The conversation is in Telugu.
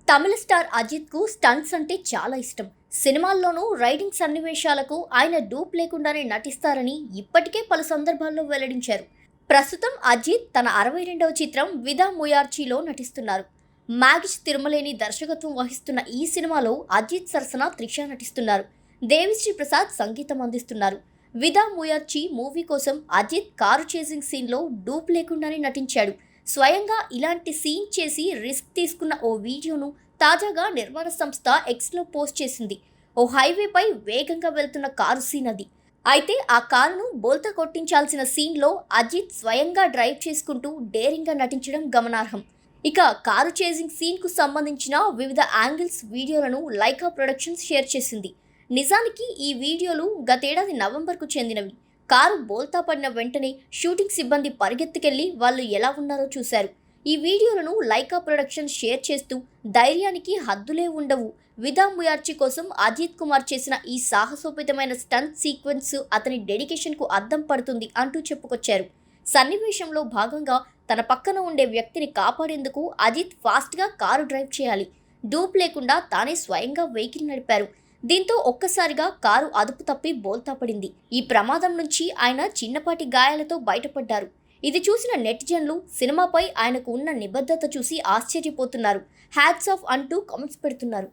తమిళ స్టార్ అజిత్ కు స్టంట్స్ అంటే చాలా ఇష్టం. సినిమాల్లోనూ రైడింగ్ సన్నివేశాలకు ఆయన డూప్ లేకుండానే నటిస్తారని ఇప్పటికే పలు సందర్భాల్లో వెల్లడించారు. ప్రస్తుతం అజిత్ తన 62వ చిత్రం విదా ముయార్చిలో నటిస్తున్నారు. మ్యాగిష్ తిరుమలేని దర్శకత్వం వహిస్తున్న ఈ సినిమాలో అజిత్ సరసన త్రిష నటిస్తున్నారు. దేవిశ్రీ ప్రసాద్ సంగీతం అందిస్తున్నారు. విదా ముయార్చి మూవీ కోసం అజిత్ కారు చేసింగ్ సీన్లో డూప్ లేకుండానే నటించాడు. స్వయంగా ఇలాంటి సీన్ చేసి రిస్క్ తీసుకున్న ఓ వీడియోను తాజాగా నిర్మాణ సంస్థ ఎక్స్లో పోస్ట్ చేసింది. ఓ హైవేపై వేగంగా వెళ్తున్న కారు సీన్ అది. అయితే ఆ కారును బోల్తా కొట్టించాల్సిన సీన్లో అజిత్ స్వయంగా డ్రైవ్ చేసుకుంటూ డేరింగ్గా నటించడం గమనార్హం. ఇక కారు చేసింగ్ సీన్కు సంబంధించిన వివిధ యాంగిల్స్ వీడియోలను లైకా ప్రొడక్షన్స్ షేర్ చేసింది. నిజానికి ఈ వీడియోలు గతేడాది నవంబర్కు చెందినవి. కారు బోల్తా పడిన వెంటనే షూటింగ్ సిబ్బంది పరిగెత్తుకెళ్లి వాళ్ళు ఎలా ఉన్నారో చూశారు. ఈ వీడియోలను లైకా ప్రొడక్షన్ షేర్ చేస్తూ ధైర్యానికి హద్దులే ఉండవు, విదా ముయార్చి కోసం అజిత్ కుమార్ చేసిన ఈ సాహసోపేతమైన స్టంట్ సీక్వెన్స్ అతని డెడికేషన్కు అద్దం పడుతుంది అంటూ చెప్పుకొచ్చారు. సన్నివేశంలో భాగంగా తన పక్కన ఉండే వ్యక్తిని కాపాడేందుకు అజిత్ ఫాస్ట్గా కారు డ్రైవ్ చేయాలి. డూప్ లేకుండా తానే స్వయంగా వెహికల్ నడిపారు. దీంతో ఒక్కసారిగా కారు అదుపు తప్పి బోల్తా పడింది. ఈ ప్రమాదం నుంచి ఆయన చిన్నపాటి గాయాలతో బయటపడ్డారు. ఇది చూసిన నెటిజన్లు సినిమాపై ఆయనకు ఉన్న నిబద్ధత చూసి ఆశ్చర్యపోతున్నారు. హ్యాట్స్ ఆఫ్ అంటూ కామెంట్స్ పెడుతున్నారు.